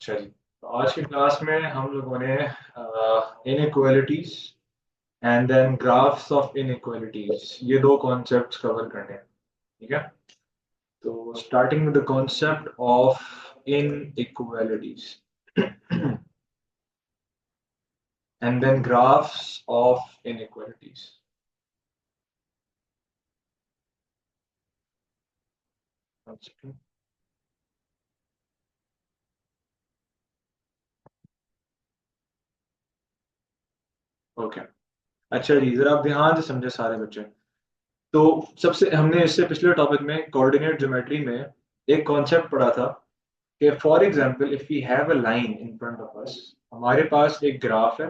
अच्छा जी। तो आज की क्लास में हम लोगों ने inequalities and then graphs of inequalities ये दो कॉन्सेप्ट्स कवर करने हैं। ठीक है। तो starting with the concept of inequalities and then graphs of inequalities. Okay. अच्छा जी, जरा आप ध्यान से समझे सारे बच्चे। तो सबसे हमने इससे पिछले टॉपिक में कोऑर्डिनेट ज्योमेट्री में एक कॉन्सेप्ट पढ़ा था कि for example if we have a line in front of us, हमारे पास एक ग्राफ है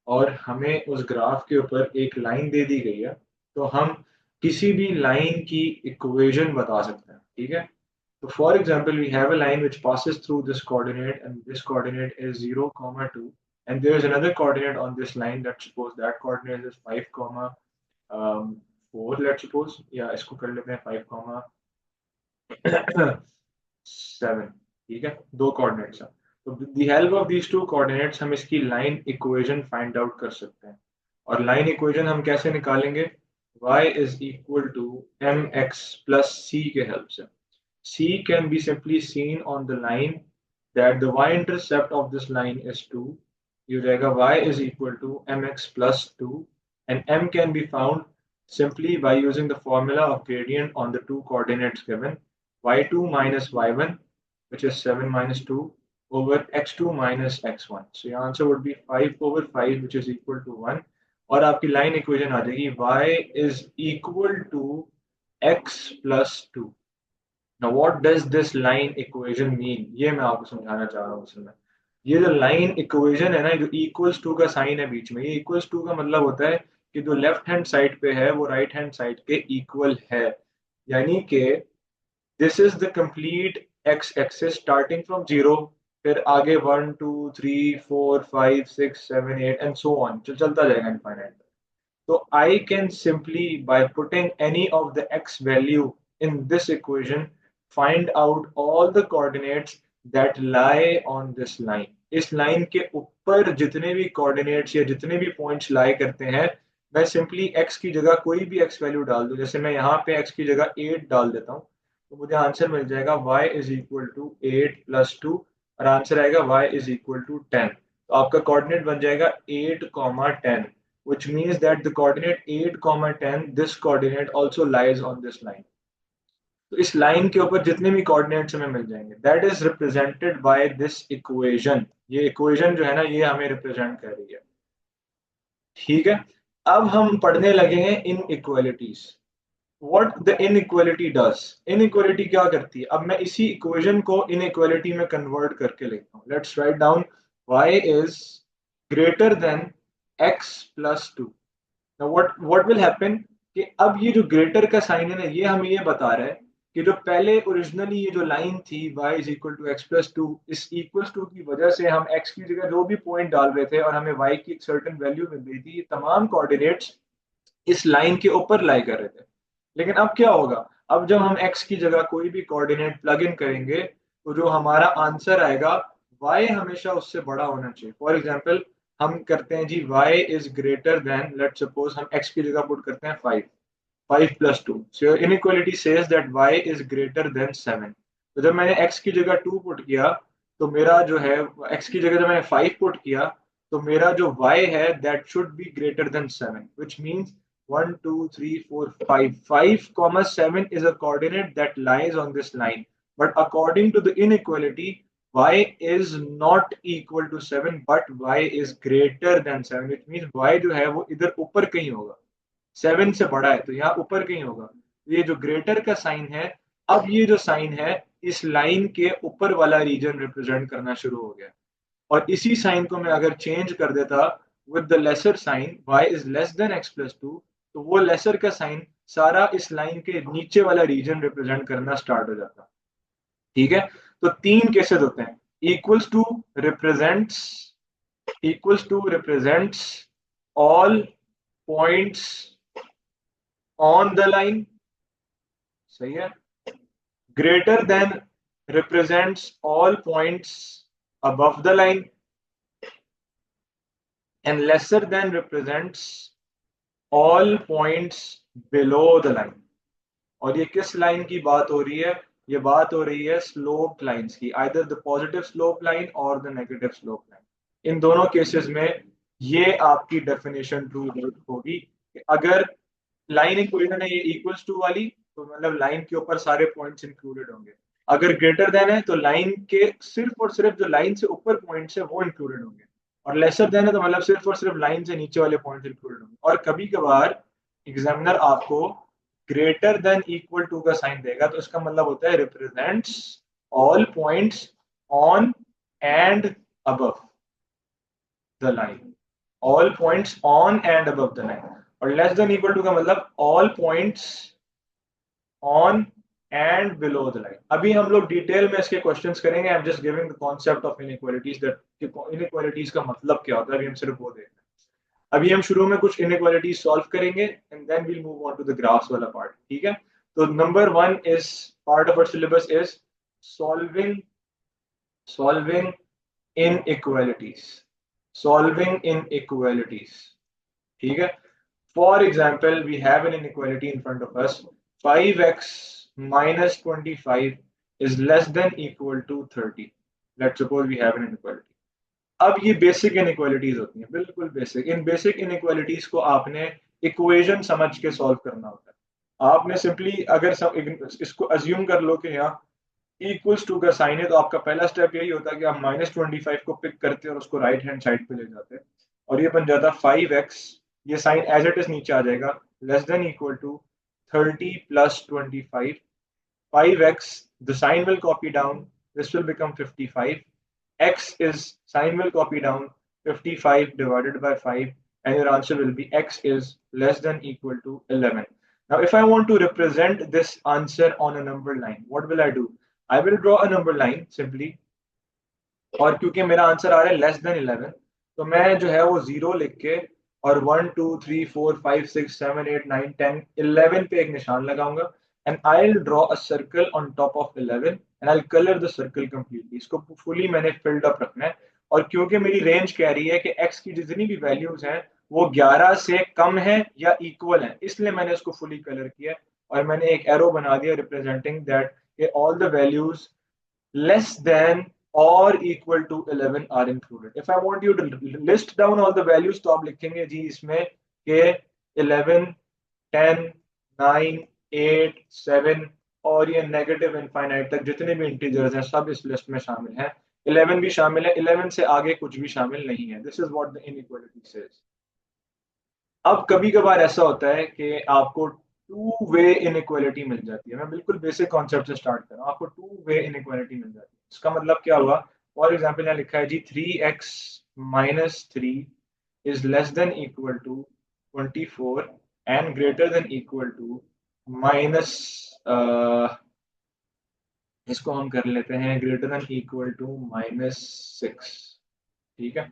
और हमें उस ग्राफ के ऊपर एक लाइन दे दी गई है। तो हम किसी भी लाइन की इक्वेशन बता सकते हैं। ठीक है। तो for example we have a line which passes through this coordinate and this coordinate is 0 comma 2 and there is another coordinate on this line, let's suppose that coordinate is 5 comma 4, let's suppose, या इसको कर लेते हैं 5 comma 7। ठीक है। दो coordinates हैं। तो the help of these two coordinates हम इसकी लाइन इक्वेशन फाइंड आउट कर सकते हैं। और लाइन इक्वेशन हम कैसे निकालेंगे? y is equal to mx plus c के हेल्प से। c can be simply seen on the line that the y-intercept of this line is 2। ये हो जाएगा y is equal to mx plus 2 and m can be found simply by using the formula of gradient on the two coordinates given, y2 minus y1, which is 7 minus 2 over x2 minus x1। So your answer would be 5 over 5, which is equal to 1। और आपकी line equation आ जाएगी y is equal to x plus 2। Now what does this line equation mean? ये मैं आपको समझाना चाह रहा हूँ असल में। ये जो लाइन इक्वेशन है ना, जो इक्वल्स टू का साइन है बीच में, ये इक्वल्स टू का मतलब होता है कि जो लेफ्ट हैंड साइड पे है वो राइट हैंड साइड के इक्वल है। यानी कि this is the complete x axis starting from zero, फिर आगे 1 2 3 4 5 6 7 8 एंड सो ऑन चलता जाएगा infinite. So I can simply, by putting any of the x value in this equation, find out all the coordinates that lie on this line। इस line के ऊपर जितने भी coordinates या जितने भी पॉइंट्स लाई करते हैं, मैं सिंपली x की जगह कोई भी x वैल्यू डाल दूं। जैसे मैं यहाँ पे x की जगह 8 डाल देता हूँ, तो मुझे आंसर मिल जाएगा y is equal to 8 plus 2 और आंसर आएगा y इज इक्वल टू 10। तो आपका कोऑर्डिनेट बन जाएगा 8 comma 10, which means that the coordinate 8 comma 10, this coordinate also lies on this line। तो इस लाइन के ऊपर जितने भी कोऑर्डिनेट्स हमें मिल जाएंगे, that is represented by this equation. ये इक्वेशन जो है ना, ये हमें रिप्रेजेंट कर रही है। ठीक है। अब हम पढ़ने लगे हैं inequalities. What the inequality does. Inequality क्या करती है? अब मैं इसी इक्वेशन को इनइक्वालिटी में कन्वर्ट करके लिखता हूँ। Let's write down y is greater then x plus 2। Now what will happen कि अब ये जो ग्रेटर का साइन है ना, ये हमें ये बता रहा है कि जो पहले ओरिजिनली ये जो लाइन थी y is equal to x plus two, इस इक्वल टू की वजह से हम x की जगह जो भी पॉइंट डाल रहे थे और हमें y की एक सर्टेन वैल्यू मिल रही थी, ये तमाम कोऑर्डिनेट्स इस लाइन के ऊपर लाई कर रहे थे। लेकिन अब क्या होगा? अब जब हम x की जगह कोई भी कोऑर्डिनेट प्लग इन करेंगे, तो जो हमारा आंसर आएगा y हमेशा उससे बड़ा होना चाहिए। फॉर एग्जाम्पल हम करते हैं जी y is greater then, let suppose हम x की जगह पुट करते हैं 5, 5 plus 2। So inequality says that y is greater then 7। तो जब मैंने x की जगह 2 पुट किया, तो मेरा जो है x की जगह जब मैंने 5 पुट किया, तो मेरा जो y है that should be greater than 7, which means 1 2 3 4 5 5 comma 7 is a coordinate that lies on this line, but according to the inequality y is not equal to 7 but y is greater than 7, which means y जो है वो इधर ऊपर कहीं होगा। 7 से बड़ा है तो यहाँ ऊपर कहीं होगा। तो ये जो ग्रेटर का साइन है, अब ये जो साइन है इस लाइन के ऊपर वाला रीजन रिप्रेजेंट करना शुरू हो गया। और इसी साइन को मैं अगर चेंज कर देता with the lesser sign y is less than x plus 2, तो वो लेसर का साइन सारा इस लाइन के नीचे वाला रीजन रिप्रेजेंट करना स्टार्ट हो जाता। ठीक है। तो तीन केसेस होते हैं। Equals to represents, equals to represents all points on the line, सही है। Greater than represents all points above the line and lesser than represents all points below the line. और ये किस लाइन की बात हो रही है? ये बात हो रही है स्लोप लाइंस की, either the positive slope line और द नेगेटिव स्लोप लाइन। इन दोनों केसेस में ये आपकी डेफिनेशन ट्रू होगी कि अगर लाइन इक्वेशन है ये इक्वल्स टू वाली, तो मतलब लाइन के ऊपर सारे पॉइंट्स इंक्लूडेड होंगे। अगर ग्रेटर देन है तो लाइन के सिर्फ और सिर्फ जो लाइन से ऊपर पॉइंट्स है वो इंक्लूडेड होंगे, और लेसर देन है तो मतलब सिर्फ और सिर्फ लाइन से नीचे वाले पॉइंट्स इंक्लूडेड होंगे। और कभी कभार एग्जामिनर आपको ग्रेटर देन इक्वल टू का साइन देगा, तो इसका मतलब होता है represents all points on and above the line, all points on and above the line. और लेस देन इक्वल टू का मतलब all points on and below the line. अभी हम लोग डिटेल में इसके क्वेश्चंस करेंगे। I am just giving the concept of inequalities, that inequalities का मतलब क्या होता है, अभी हम सिर्फ वो देखते हैं। अभी हम शुरू में कुछ इनइक्वालिटीज सॉल्व करेंगे and then we'll move on to the graphs वाला पार्ट, ठीक है? तो number 1 is part of our syllabus is solving solving inequalities, solving inequalities, ठीक है? For example, we have an inequality in front of us. 5x minus 25 is less than equal to 30. Let's suppose we have an inequality. अब ये basic inequalities होती हैं, बिल्कुल basic. इन basic inequalities को आपने equation समझ के सॉल्व करना होता है। आपने सिंपली अगर इसको अज्यूम कर लो कि यहाँ इक्वल्स टू का साइन है, तो आपका पहला स्टेप यही होता है कि आप -25 को पिक करते हैं और उसको राइट हैंड साइड पे ले जाते हैं, और ये बन जाता 5x। ये साइन एज इट इज नीचे आ जाएगा, less than equal to 30 plus 25। 5x, the sign will copy down, this will become 55. X is sign will copy down, 55 divided by 5, and your answer will be x is less than equal to 11. Now if I want to represent this answer on a number line, what will I do? I will draw a number line simply, और क्योंकि मेरा answer आ रहा है less than 11, तो मैं जो है वो 0 लिख के और 1 2 3 4 5 6 7 8 9 10 11 पे एक निशान लगाऊंगा, and I will draw a circle on top of 11 and I will colour the circle completely. इसको फुली मैंने फिल्ड अप रखना है, और क्योंकि मेरी रेंज कह रही है कि x की जितनी भी वैल्यूज हैं वो 11 से कम है या इक्वल है, इसलिए मैंने इसको फुली कलर किया, और मैंने एक एरो बना दिया representing that all the values less than or equal to 11 are included. If I want you to list down all the values, तो आप लिखेंगे जी इसमें के 11 10 9 8 7 और ये नेगेटिव इनफाइनाइट तक जितने भी इंटीजर्स हैं सब इस लिस्ट में शामिल हैं। 11 भी शामिल है, 11 से आगे कुछ भी शामिल नहीं है। This is what the inequality says. अब कभी कभार ऐसा होता है कि आपको टू वे इनइक्वालिटी मिल जाती है। मैं बिल्कुल बेसिक कॉन्सेप्ट से स्टार्ट कर रहा हूँ। आपको टू वे इनइक्वालिटी मिल जाती है, इसका मतलब क्या हुआ? फॉर एग्जाम्पल यहाँ लिखा है जी 3x minus 3 is less than equal to 24 and greater than equal to minus, इसको हम कर लेते हैं ग्रेटर देन इक्वल टू -6, ठीक है?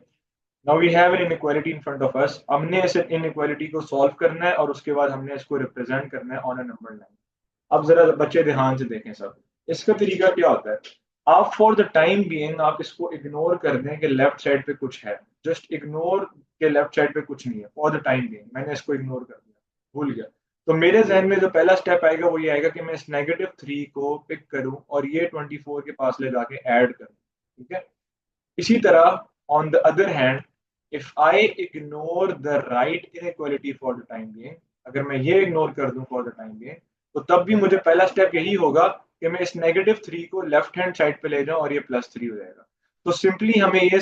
Now we have an inequality in front of us. हमने इस इनइक्वालिटी को सॉल्व करना है और उसके बाद हमने इसको रिप्रेजेंट करना है ऑन अ नंबर लाइन। अब जरा बच्चे ध्यान से देखें सब। इसका तरीका क्या होता है? आप फॉर द टाइम बीइंग आप इसको इग्नोर कर दें कि लेफ्ट साइड पे कुछ है, जस्ट इग्नोर के लेफ्ट साइड पे कुछ नहीं है फॉर द टाइम बीइंग। मैंने इसको इग्नोर कर दिया, भूल गया। तो मेरे जहन में जो पहला स्टेप आएगा वो ये आएगा कि मैं इस -3 को पिक करूं और ये 24 के पास ले जाके ऐड करूं, ठीक है? इसी तरह on the other hand, if I ignore the right inequality for the time being, अगर मैं ये इग्नोर कर दूं फॉर द टाइम बीइंग, तो तब भी मुझे पहला स्टेप यही होगा कि मैं इस -3 को लेफ्ट हैंड साइड पे ले जाऊं और ये +3 हो जाएगा। तो सिंपली हमें ये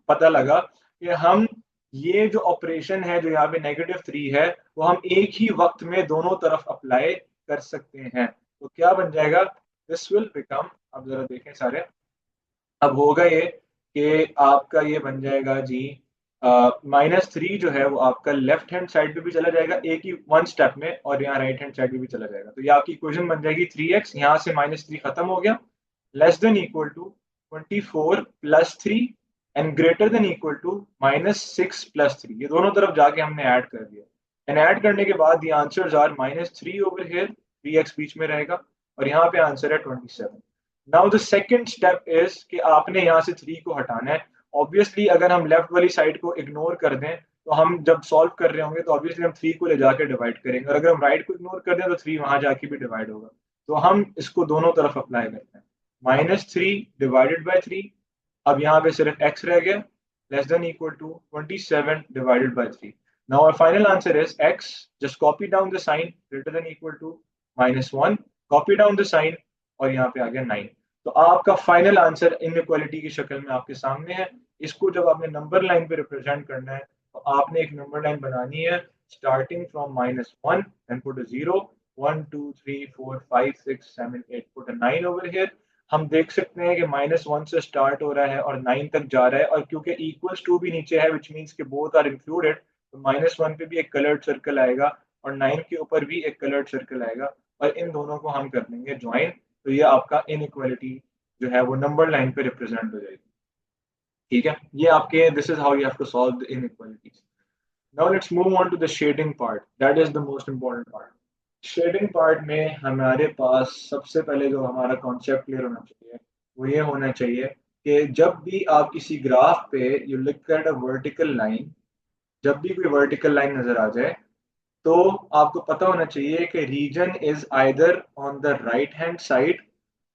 पता लगा कि हम ये जो ऑपरेशन है जो यहाँ पे -3 है वो हम एक ही वक्त में दोनों तरफ अप्लाई कर सकते हैं। तो क्या बन जाएगा? दिस विल बिकम, अब जरा देखें सारे, अब होगा ये कि आपका ये बन जाएगा जी -3 जो है वो आपका लेफ्ट हैंड साइड पे भी चला जाएगा एक ही वन स्टेप में, और यहाँ राइट हैंड साइड पे भी चला जाएगा। तो ये आपकी इक्वेशन बन जाएगी 3x, यहाँ से -3 खत्म हो गया, less than equal to 24 plus 3 and greater than equal to -6 plus 3। ये दोनों तरफ जाके हमने ऐड कर दिया, एंड ऐड करने के बाद the answers are -3 over here, 3x बीच में रहेगा, और यहाँ पे आंसर है 27। Now the second step is कि आपने यहाँ से 3 को हटाना है। ऑब्वियसली अगर हम लेफ्ट वाली साइड को इग्नोर कर दें तो हम जब सॉल्व कर रहे होंगे तो ऑब्वियसली हम 3 को ले जाके डिवाइड करेंगे, और अगर हम राइट को इग्नोर कर दें तो 3 वहां जाके भी डिवाइड होगा। तो हम इसको दोनों तरफ अप्लाई करते हैं। -3 डिवाइडेड बाई 3, अब यहाँ पे सिर्फ x रह गया, less than equal to 27 divided by 3। Now our final answer is x, just copy down the sign, greater than equal to -1, copy down the sign, और यहाँ पे आ गया 9। तो आपका फाइनल आंसर इनइक्वालिटी की शक्ल में आपके सामने है। इसको जब आपने नंबर लाइन पे रिप्रेजेंट करना है तो आपने एक नंबर लाइन बनानी है starting from -1 and put a 0, 1 2 3 4 5 6 7 8, put a 9 over here। हम देख सकते हैं कि -1 से स्टार्ट हो रहा है और 9 तक जा रहा है, और क्योंकि इक्वल्स टू भी नीचे है विच मीन्स के बोथ आर इंक्लूडेड, तो -1 पे भी एक कलर्ड सर्कल आएगा और 9 के ऊपर भी एक कलर्ड सर्कल आएगा, और इन दोनों को हम कर देंगे ज्वाइन। तो ये आपका इनइक्वालिटी जो है वो नंबर लाइन पे रिप्रेजेंट हो जाएगी। ठीक है, ये आपके this is how you have to solve the inequalities. Now let's move on to the shading part, that is the most important part. Shading part में हमारे पास सबसे पहले जो हमारा कॉन्सेप्ट क्लियर होना चाहिए वो ये होना चाहिए कि जब भी आप किसी ग्राफ पे you look at a vertical line, जब भी कोई वर्टिकल लाइन नजर आ जाए तो आपको पता होना चाहिए कि region is either on the right hand side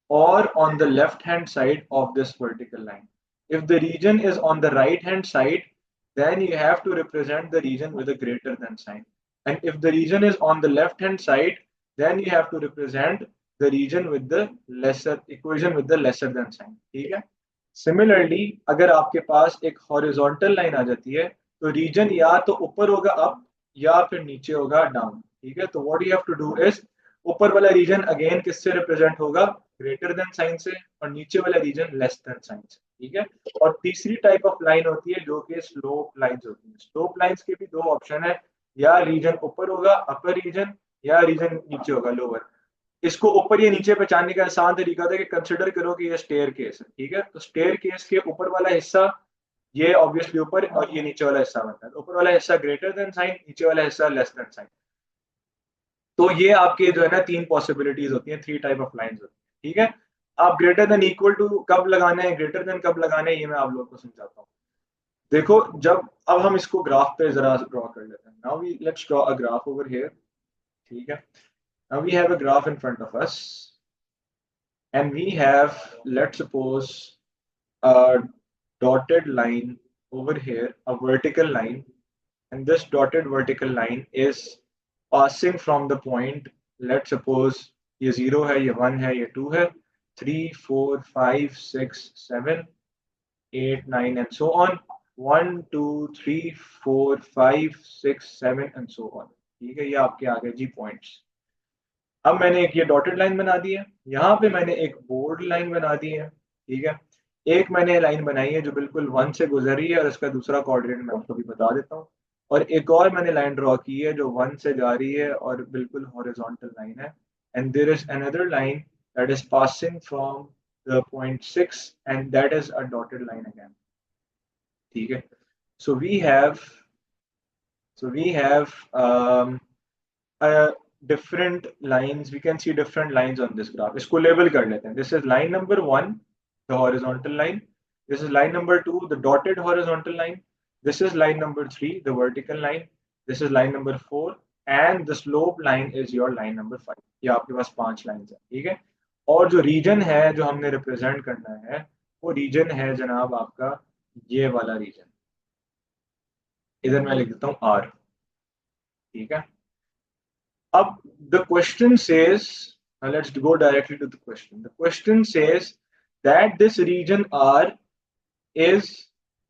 or on the left hand side of this vertical line. If the region is on the right hand side, then you have to represent the region with a greater than sign. And if the region is on the left hand side, then you have to represent the region with the lesser equation with the lesser than sign. ठीक है? Similarly, अगर आपके पास एक horizontal line आ जाती है तो region या तो ऊपर होगा up या फिर नीचे होगा down। ठीक है, तो what you have to do is ऊपर वाला रीजन अगेन किससे रिप्रेजेंट होगा, ग्रेटर देन साइन से, और नीचे वाला रीजन लेस देन साइन से। ठीक है, और तीसरी टाइप ऑफ लाइन होती है जो कि स्लोप लाइंस होती है। स्लोप लाइंस के भी दो ऑप्शन है, या रीजन ऊपर होगा अपर रीजन, या रीजन नीचे होगा लोअर। इसको ऊपर या नीचे पहचानने का आसान तरीका था कि कंसिडर करो कि ये स्टेयर केस है। ठीक है, तो स्टेयर केस के ऊपर वाला हिस्सा ये ऑब्वियसली ऊपर, और ये नीचे वाला हिस्सा बनता है। ऊपर वाला हिस्सा ग्रेटर देन साइन, नीचे वाला हिस्सा लेस देन साइन। तो ये आपके जो है ना तीन पॉसिबिलिटीज होती हैं, थ्री टाइप ऑफ लाइंस होती हैं। ठीक है, आप ग्रेटर देन इक्वल टू कब लगाना है, ग्रेटर देन कब लगाना है, ये मैं आप लोगों को समझाता हूँ। देखो, जब अब हम इसको ग्राफ पे जरा ड्रॉ कर लेते हैं। Now we let's draw a graph over here. ठीक है, now we have a graph in front of us and we have, let's suppose, a dotted line over here, a vertical line, and this dotted vertical line is passing from the point, let's suppose ये 0 है, ये 1 है, ये 2 है, 3 4 5 6 7 8 9 and so on, 1 2 3 4 5 6 7 and so on। ठीक है, ये आपके आ गए जी पॉइंट्स। अब मैंने एक ये डॉटेड लाइन बना दी है, यहाँ पे मैंने एक बोर्ड लाइन बना दी है। ठीक है, एक मैंने लाइन बनाई है जो बिल्कुल 1 से गुजर रही है, और इसका दूसरा कोऑर्डिनेट मैं आपको भी बता देता हूँ। और एक और मैंने लाइन ड्रॉ की है जो 1 से जा रही है और बिल्कुल हॉरिजॉन्टल लाइन है। And there is another line that is passing from the point 6 and that is a dotted line again. ठीक है, so we have so we have different lines, we can see different lines on this graph। इसको label कर लेते हैं। This is line number 1, the horizontal line। This is line number 2, the dotted horizontal line। This is line number 3, the vertical line। This is line number 4, and the slope line is your line number 5। ये आपके पास 5 lines है। ठीक है, और जो reason है जो हमने रिप्रेजेंट करना है वो रीजन है जनाब आपका ये वाला रीजन, इधर मैं लिख देता हूँ R। ठीक है, up the question says, now let's go directly to the question. The question says that this region R is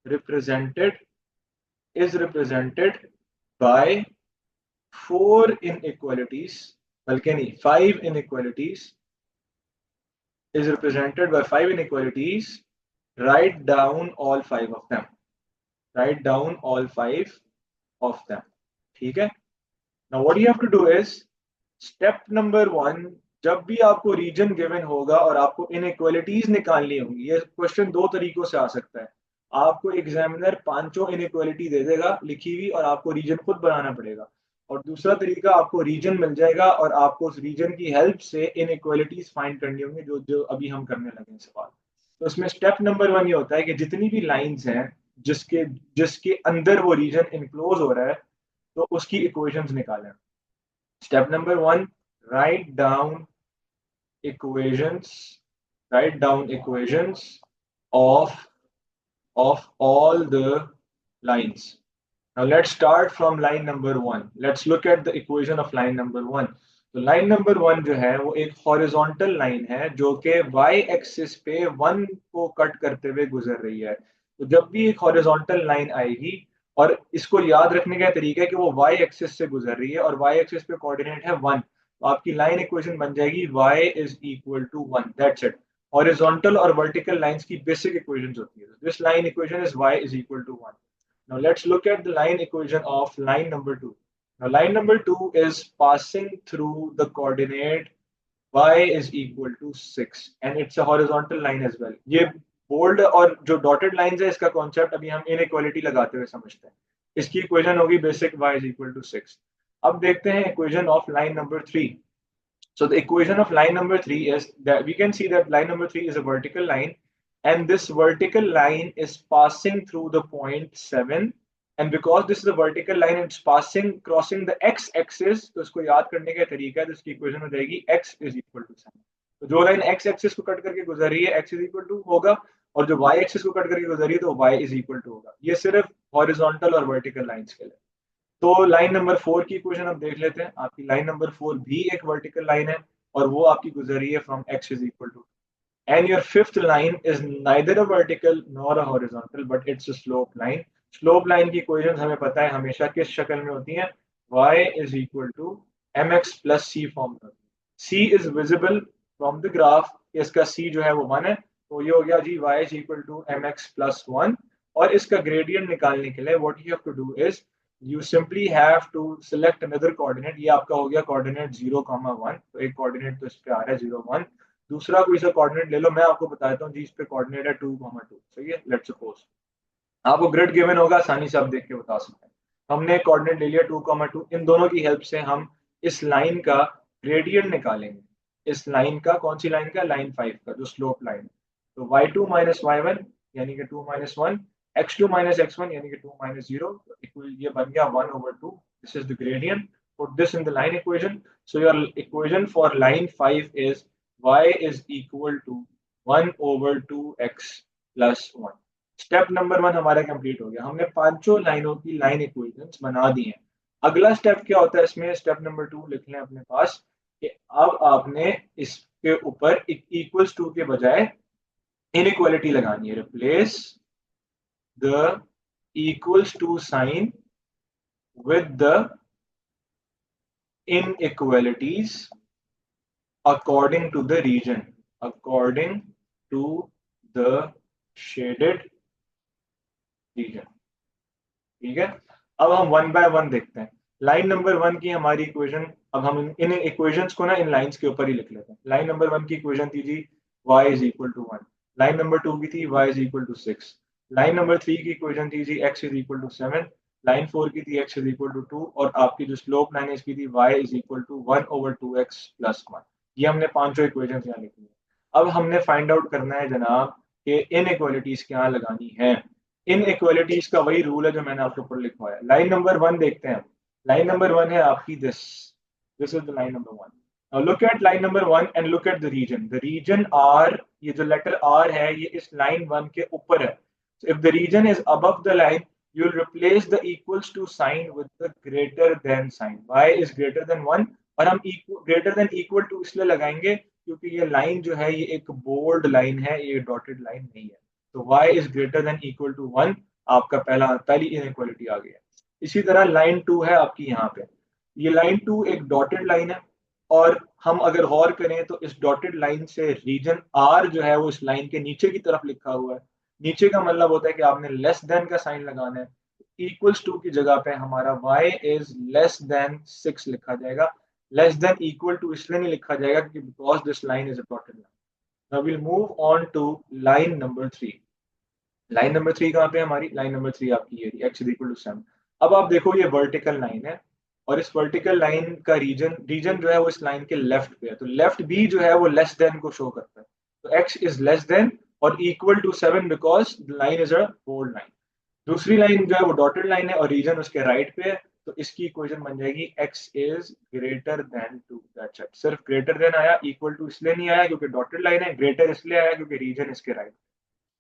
represented represented by 4 inequalities, balkani 5 inequalities, is represented by 5 inequalities। Write down all 5 of them। Write down all 5 of them। ठीक है, now what you have to do is step number 1, जब भी आपको reason given होगा और आपको inequalities निकालनी होंगी, ये क्वेश्चन दो तरीकों से आ सकता है। आपको एग्जामिनर पांचों इनइक्वालिटी दे देगा लिखी हुई और आपको रीजन खुद बनाना पड़ेगा। और दूसरा तरीका आपको रीजन मिल जाएगा और आपको उस रीजन की हेल्प से इनइक्वालिटीज फाइंड करनी होंगी जो जो अभी हम करने लगे हैं सवाल। तो इसमें स्टेप नंबर 1 ये होता है कि जितनी भी लाइंस हैं जिसके जिसके अंदर वो रीजन इनक्लोज हो रहा है तो उसकी इक्वेशंस निकालें। Step number 1, write down equations write down equations of all the lines. Now let's start from line number 1. Let's look at the equation of line number 1. तो लाइन नंबर 1 जो है वो एक हॉरिजॉन्टल लाइन है जो कि y axis पे 1 को कट करते हुए गुजर रही है। तो जब भी एक हॉरिजॉन्टल लाइन आएगी, और इसको याद रखने का तरीका है कि वो y एक्सिस से गुजर रही है और y एक्सिस पे कोऑर्डिनेट है 1, तो आपकी लाइन इक्वेशन बन जाएगी y is equal to 1। That's it. Horizontal और वर्टिकल लाइंस की बेसिक इक्वेशंस होती है। This line equation is y is equal to 1। Now let's look at the line equation of line number 2. Now line number 2 is passing through the coordinate y is equal to 6 and it's a horizontal line as well. ये bold और जो dotted lines है इसका concept अभी हम inequality लगाते हुए समझते हैं। इसकी इक्वेशन होगी basic y is equal to 6। अब देखते हैं equation of line number 3। So the equation of line number 3 is that we can see that line number 3 is a vertical line and this vertical line is passing through the point 7, and because this is a vertical line it's passing crossing the x axis, तो इसको याद करने का तरीका है तो इसकी equation हो जाएगी x is equal to 7। तो जो लाइन x एक्सिस को कट करके गुजर रही है x is equal to होगा, और जो y एक्सिस को कट करके गुजर रही है तो y is equal to होगा। ये सिर्फ हॉरिजॉन्टल और वर्टिकल लाइंस के लिए। तो लाइन नंबर 4 की इक्वेशन अब देख लेते हैं। आपकी लाइन नंबर 4 भी एक वर्टिकल लाइन है और वो आपकी गुजर रही है from x is equal to, and your fifth line is neither a vertical nor a horizontal but it's a slope line. Slope line की इक्वेशन हमें पता है हमेशा किस शक्ल में होती हैं, y is equal to mx plus c form में होती है। c is visible from the graph, इसका c जो है वो 1 है, तो ये हो गया जी y is equal to mx plus 1। और इसका ग्रेडियंट निकालने के लिए what you have to do is you simply have to select another coordinate। ये आपका हो गया कोऑर्डिनेट 0,1, तो एक कोऑर्डिनेट तो इस पे आ रहा है 0,1। दूसरा कोई सा कोऑर्डिनेट ले लो, मैं आपको बता देता हूँ जी इस पे कोऑर्डिनेट है 2,2। सही है, लेट्स सपोज आपको ग्रिड गिवन होगा, आसानी से आप देख के बता सकते हैं। हमने कोऑर्डिनेट ले लिया 2,2, इन दोनों की हेल्प से हम इस लाइन का ग्रेडियंट निकालेंगे। इस लाइन का, कौन सी लाइन का, लाइन 5 का जो स्लोप लाइन है। तो y2 माइनस y1 यानी कि 2 माइनस 1, x2 माइनस x1 यानी कि 2 माइनस 0, ये बन गया 1/2। This is the gradient, put this in the line equation. So your equation for line 5 is y is equal to 1/2x plus 1। Step number 1 हमारा complete हो गया, हमने पांचों लाइनों की लाइन इक्वेशंस बना दी हैं। अगला स्टेप क्या होता है इसमें, स्टेप नंबर 2 लिख लें अपने पास कि अब आपने इसके ऊपर इक्वल्स टू के बजाय इनइक्वालिटी लगानी है। Replace the equals to sign with the inequalities according to the region, according to the shaded region। ठीक है, अब हम 1 बाय 1 देखते हैं। लाइन नंबर 1 की हमारी इक्वेशन, अब हम इन इक्वेशंस को ना इन लाइंस के ऊपर ही लिख लेते हैं। लाइन नंबर 1 की इक्वेशन थी जी y is equal to 1। Line number 2 की थी y is equal to 6। Line number 3 की इक्वेशन थी जी x is equal to 7। Line 4 की थी x इज इक्वल टू 2, और आपकी जो स्लोप लाइन है इसकी थी y is equal to 1/2x plus 1। ये हमने पांचों इक्वेशन यहाँ लिखी है। अब हमने फाइंड आउट करना है जनाब कि इनइक्वालिटीज क्या लगानी है। इन इक्वालिटीज का वही रूल है जो मैंने आपके ऊपर लिखवाया। लाइन नंबर 1 देखते हैं। लाइन नंबर 1 है आपकी this is the line number 1। Now look at line number 1 and look at the region R, ये जो लेटर आर है ये इस लाइन 1 के ऊपर है। So if the region is above the line, you will replace the equals to sign with the greater than sign। y is greater than 1, और हम greater than equal to इसलिए लगाएंगे क्योंकि ये लाइन जो है ये एक बोल्ड लाइन है, ये डॉटेड लाइन नहीं है। तो y is greater than equal to 1, आपका पहली इनइक्वालिटी आ गया। इसी तरह लाइन 2 है आपकी यहाँ पे। ये लाइन 2 एक डॉटेड लाइन है, और हम अगर गौर करें तो इस डॉटेड लाइन से रीजन आर जो है वो इस लाइन के नीचे की तरफ लिखा हुआ है। नीचे का मतलब होता है कि आपने लेस देन का साइन लगाना है। इक्वल्स टू की जगह पे हमारा y इज लेस देन 6 लिखा जाएगा। लेस देन इक्वल टू इसलिए नहीं लिखा जाएगा क्योंकि because this line is a dotted line. Now will move on to line number 3। Line number 3 कहाँ पे हमारी, लाइन नंबर 3 आपकी ये x इज इक्वल टू 7। अब आप देखो ये वर्टिकल लाइन है और इस वर्टिकल लाइन का रीजन रीजन जो है वो इस लाइन के लेफ्ट पे है, तो लेफ्ट बी जो है वो लेस देन को शो करता है, तो एक्स इज लेस देन और equal to 7 because the line is a bold line. दूसरी लाइन जो है वो डॉटेड लाइन है और रीजन उसके राइट पे है, तो इसकी इक्वेशन बन जाएगी x is greater than two, that's it. सिर्फ ग्रेटर देन आया, इक्वल टू इसलिए नहीं आया क्योंकि डॉटेड लाइन है, ग्रेटर इसलिए आया क्योंकि रीजन इसके राइट।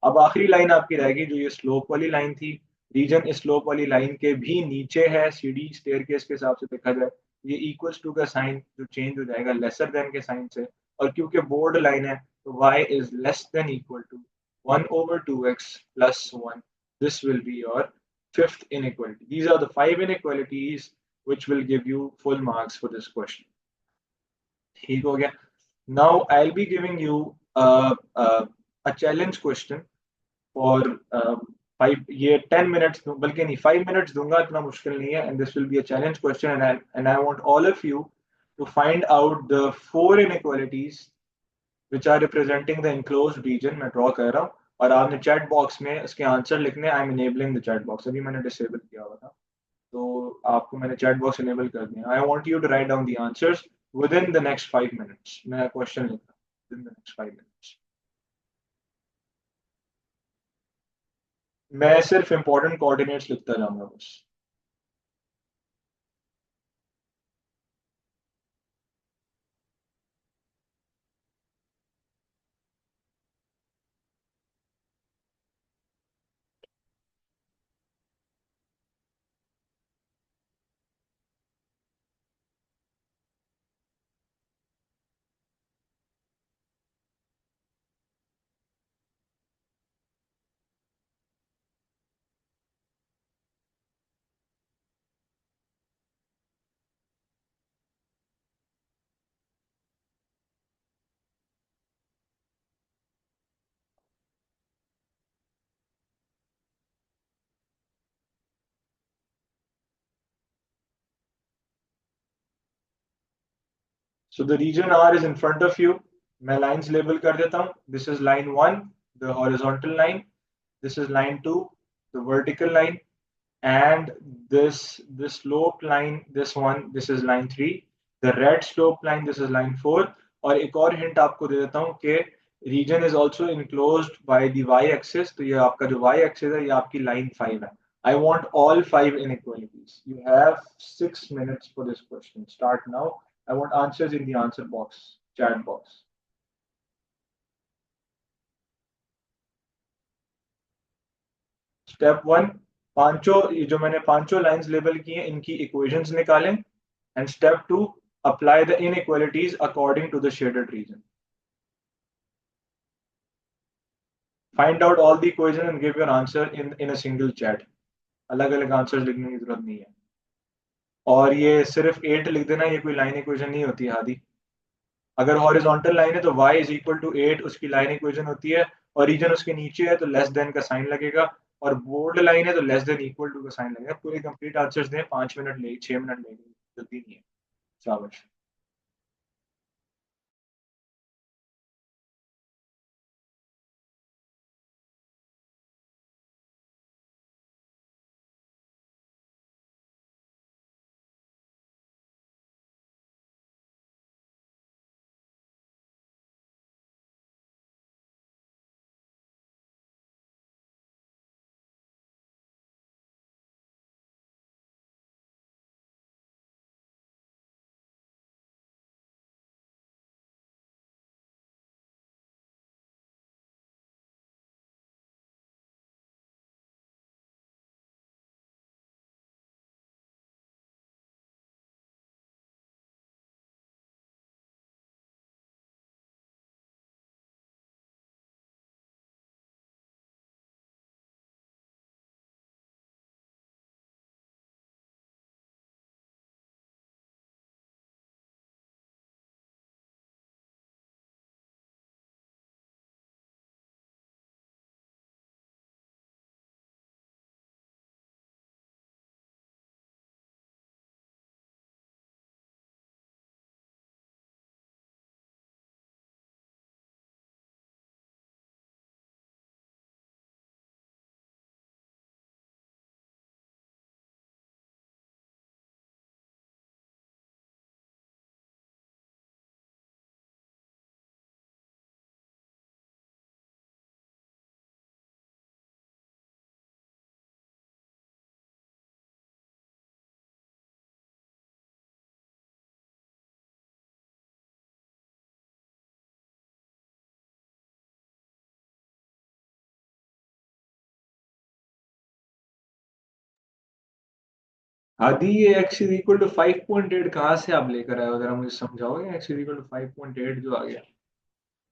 अब आखिरी लाइन आपकी रहेगी जो ये स्लोप वाली लाइन थी, रीजन इस स्लोप वाली लाइन के भी नीचे है, सीढ़ी स्टेयरकेस के हिसाब से देखा जाए, ये इक्वल्स टू का साइन जो चेंज हो जाएगा लेसर देन के साइन से, और क्योंकि बोर्ड लाइन है तो y is less than equal to 1/2x plus 1. This will be your fifth inequality. These are the five inequalities which will give you full marks for this question. ठीक हो गया? Now I'll be giving you a challenge question for 10 minutes, बल्कि नहीं 5 minutes दूंगा, इतना मुश्किल नहीं है, and this will be a challenge question, and I want all of you to find out the four inequalities which are representing the enclosed region मैं draw कर रहा हूँ, और आपने चैट बॉक्स में उसके आंसर लिखने। I am enabling the chat box, अभी मैंने डिसेबल किया हुआ था, तो आपको मैंने चैट बॉक्स इनेबल कर दिया। I want you to write down the answers within the next 5 minutes. मैं क्वेश्चन लिख रहा हूँ within the next 5 minutes. मैं सिर्फ इंपॉर्टेंट कोऑर्डिनेट्स लिखता जाऊंगा बस। So the region R is in front of you. मैं लाइंस लेबल कर देता हूँ। This is line 1, the horizontal line. This is line 2, the vertical line. and this slope line, this is line 3, the red slope line, this is line 4। और एक और hint आपको दे देता हूँ कि region is also enclosed by the y axis, तो ये आपका जो y एक्सिस है ये आपकी लाइन 5 है। I want all 5 inequalities. You have 6 minutes for this question. Start now. I want answers in the answer box, chat box. Step 1, पांचों ये जो मैंने पांचों लाइंस लेबल की हैं इनकी इक्वेशंस निकालें। And step 2, apply the inequalities according to the shaded region. Find out all the equation and give your answer in a single chat. अलग अलग आंसर लिखने की जरूरत नहीं है। और ये सिर्फ 8 लिख देना, ये कोई लाइन इक्वेशन नहीं होती आदि। अगर हॉरिजॉन्टल लाइन है तो y इज इक्वल टू 8 उसकी लाइन इक्वेशन होती है, और रीजन उसके नीचे है तो लेस देन का साइन लगेगा, और बोर्ड लाइन है तो लेस देन इक्वल टू का साइन लगेगा। पूरे कंप्लीट आंसर्स दें, 5 मिनट ले 6 मिनट लेंगे, जल्दी नहीं है। शाबाश। आदि ये x इज इक्वल टू 5.8 कहाँ से आप लेकर आए हो, जरा मुझे समझाओगे। x इज इक्वल टू 5.8 जो आ गया,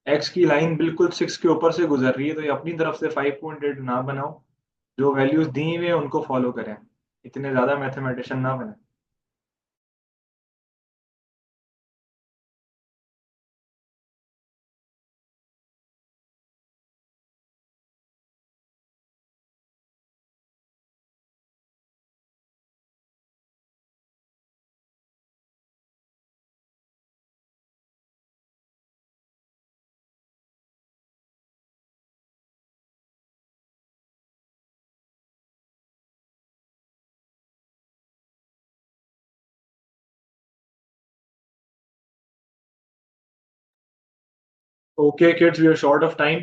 x की लाइन बिल्कुल 6 के ऊपर से गुजर रही है, तो ये अपनी तरफ से 5.8 ना बनाओ, जो वैल्यूज दी हुई है उनको फॉलो करें, इतने ज्यादा मैथमेटिशियन ना बने। Okay kids, we are short of time.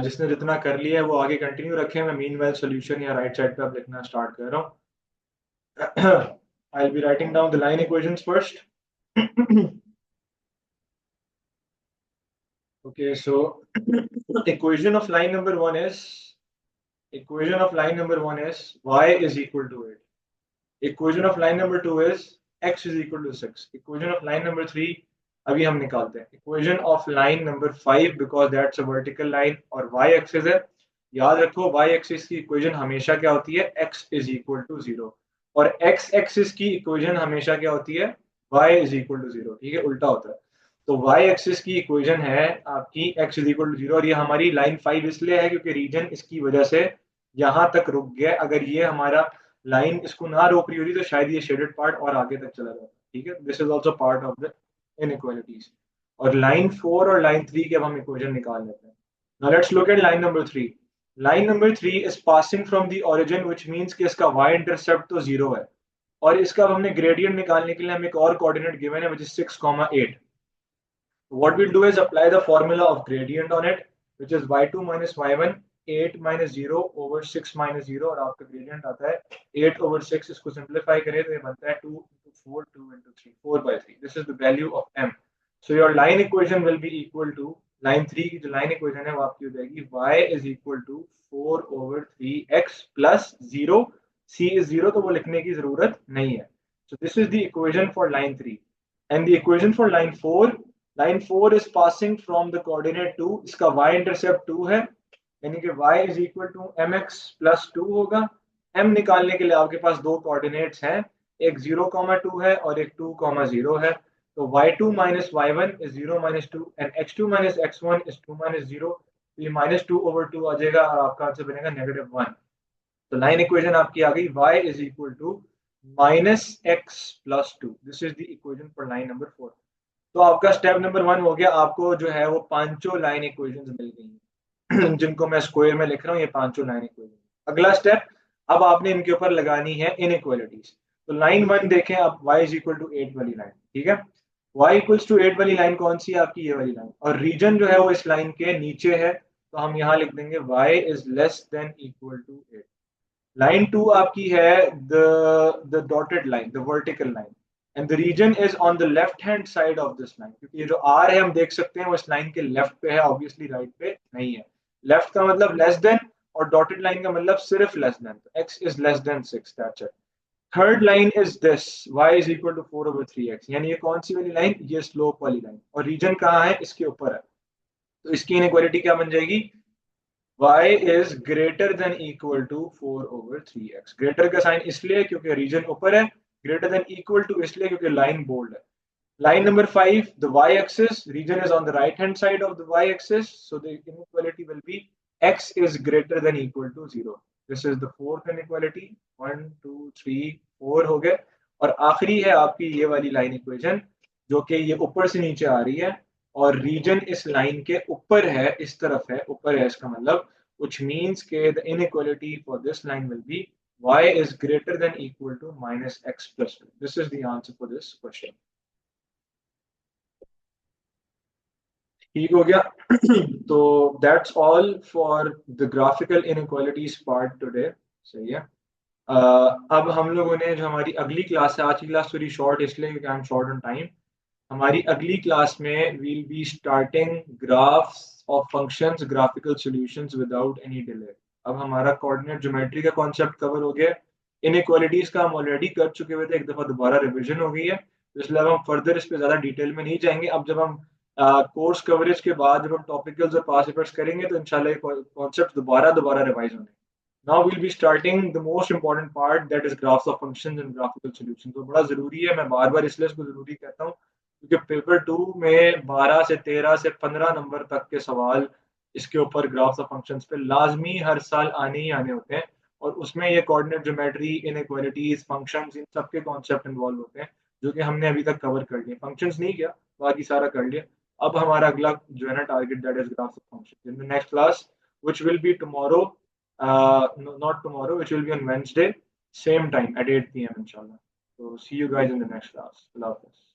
जिसने जितना कर लिया है वो आगे कंटिन्यू रखें, मैं मीनवाइल सॉल्यूशन या राइट साइड पे अब लिखना स्टार्ट कर रहा हूँ। I'll be writing down the line equations first. Okay, so equation of line number one is y is equal to 8. Equation of line number two is x is equal to 6. Equation of line number three अभी हम निकालते हैं. Equation of line number five, because that's a vertical line और y axis है. याद रखो y axis की equation हमेशा क्या होती है, x is equal to 0, और x axis की इक्वेशन हमेशा क्या होती है, y is equal to 0. ठीक है, उल्टा होता है. तो y एक्सिस की इक्वेशन है आपकी x इज इक्वल टू 0, और ये हमारी लाइन 5 इसलिए है क्योंकि रीजन इसकी वजह से यहां तक रुक गया. अगर ये हमारा लाइन इसको ना रोक रही होती तो शायद ये शेडेड पार्ट और आगे तक चला जाता. ठीक है, this is also part of the inequalities. और लाइन 4 और लाइन 3 के अब हम इक्वेशन निकाल लेते हैं. Now let's look at line number 3. Line number 3 is passing from the origin, which means कि इसका y इंटरसेप्ट तो 0 है, और इसका अब हमने ग्रेडियंट निकालने के लिए हमें एक और कोऑर्डिनेट गिवन है, which is 6, 8. What we'll do is apply the formula of gradient on it, which is y2 minus y1, 8 minus 0 over 6 minus 0, और आपका gradient आता है 8 over 6. इसको simplify करें तो ये बनता है 2 into 4, 2 into 3, 4 by 3. This is the value of m. So your line equation will be equal to, line 3 की जो line equation है वो आपकी हो जाएगी y is equal to 4 over 3x plus 0. c is 0 तो वो लिखने की जरूरत नहीं है. So this is the equation for line 3. And the equation for line 4, line 4 is passing from the coordinate 2. इसका y intercept 2 है, यानी कि y is equal to mx plus 2 होगा. m निकालने के लिए आपके पास दो कोऑर्डिनेट्स हैं, एक 0,2 है और एक 2,0 है. तो y2 minus y1 is 0 minus 2 and x2 minus x1 is 2 minus 0. तो ये minus 2 over 2 आ जाएगा और आपका आंसर बनेगा -1. तो लाइन इक्वेशन आपकी आ गई y is equal to minus x plus 2. This is the equation for line number 4. तो आपका स्टेप नंबर 1 हो गया, आपको जो है वो पांचों लाइन इक्वेशंस मिल गई जिनको मैं स्क्वायर में लिख रहा हूँ, ये पांचों लाइन इक्वेशन. अगला स्टेप, अब आपने इनके ऊपर लगानी है इनइक्वालिटीज. तो लाइन 1 देखें आप, y इज इक्वल टू 8 वाली लाइन. ठीक है, y इक्वल्स टू 8 वाली लाइन कौन सी है आपकी, ये वाली लाइन, और रीजन जो है वो इस लाइन के नीचे है, तो हम यहाँ लिख देंगे y is less than equal to 8. Line 2 आपकी है the dotted line, the vertical line, and the region is on the left hand side of this line, क्योंकि ये जो आर है हम देख सकते हैं वो इस लाइन के लेफ्ट पे है, ऑब्वियसली राइट पे नहीं है. लेफ्ट का मतलब लेस देन, और डॉटेड लाइन का मतलब सिर्फ लेस देन, तो x is less than 6, that's it. Third line is this, y is equal to 4 over 3x, यानी ये कौन सी वाली लाइन, ये स्लोप वाली लाइन, और रीजन कहाँ है, इसके ऊपर है. तो इसकी इनइक्वालिटी क्या बन जाएगी, y is greater than equal to 4 over 3x. Greater का साइन इसलिए क्योंकि रीजन ऊपर है, ग्रेटर देन इक्वल टू इसलिए क्योंकि लाइन बोल्ड है. Line number 5, the y-axis region is on the right hand side of the y-axis, so the inequality will be x is greater than equal to 0. This is the fourth inequality. 1 2 3 4 हो गए, और आखिरी है आपकी ये वाली line equation, जो कि ये ऊपर से नीचे आ रही है और रीजन इस लाइन के ऊपर है, इस तरफ है, ऊपर है इसका मतलब, which means के the inequality for this line will be y is greater than equal to minus x plus 2. This is the answer for this question. ठीक हो गया. तो that's all for the graphical inequalities part today. सही है. अब हम लोगों ने जो हमारी अगली क्लास है, आज की क्लास थोड़ी शॉर्ट इसलिए क्योंकि I am short on time. हमारी अगली क्लास में will be starting graphs of functions, graphical solutions without any delay. अब हमारा कोऑर्डिनेट ज्योमेट्री का कॉन्सेप्ट कवर हो गया. इनइक्वालिटीज का हम ऑलरेडी कर चुके हुए थे, एक दफा दोबारा रिवीजन हो गई है, तो इसलिए अब हम फर्दर इस पे ज्यादा डिटेल में नहीं जाएंगे। अब जब हम कोर्स कवरेज के बाद जब हम टॉपिकल्स और पास्ट पेपर्स करेंगे तो इंशाल्लाह ये कॉन्सेप्ट दोबारा दोबारा रिवाइज होंगे। Now will be starting the most important part, that is graphs of functions and graphical solution. तो बड़ा जरूरी है, मैं बार बार इसलिए इसको जरूरी कहता हूँ क्योंकि पेपर 2 में 12 से 13 से 15 नंबर तक के सवाल इसके ऊपर ग्राफ्स ऑफ फंक्शंस पे लाजमी हर साल आने ही आने होते हैं, और उसमें ये कोऑर्डिनेट ज्योमेट्री, इनइक्वालिटीज, फंक्शंस, इन सब के कॉन्सेप्ट इन्वॉल्व होते हैं जो कि हमने अभी तक कवर कर लिए। फंक्शंस नहीं किया, बाकी सारा कर लिया। अब हमारा अगला जो है ना target, that is graphs of functions in the next class, which will be tomorrow, no, not tomorrow, which will be on Wednesday, same time at 8 p.m. inshallah. So see you guys in the next class. Allah Hafiz.